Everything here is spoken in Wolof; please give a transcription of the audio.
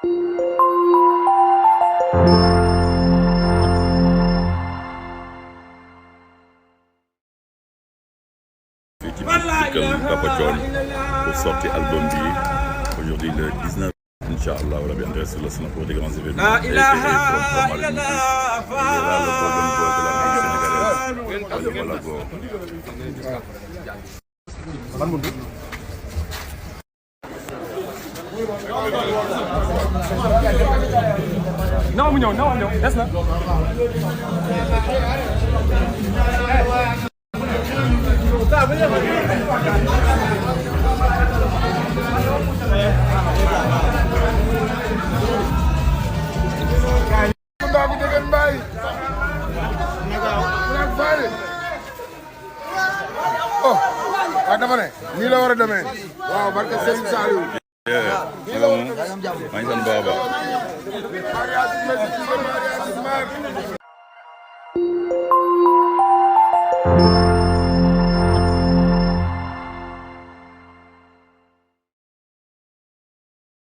Papa Thione pour sortir album bi aujourd'hui le 19 Inch'Allah on reviendra sur le Snap pour des grands événements. La ilaha illallah. Le golden boy de la musique sénégalaise. Non mu ñëw des na. oh waaw dama ne nii la war a demee waaw barke Serigne Saliou maa ngi sant Baba.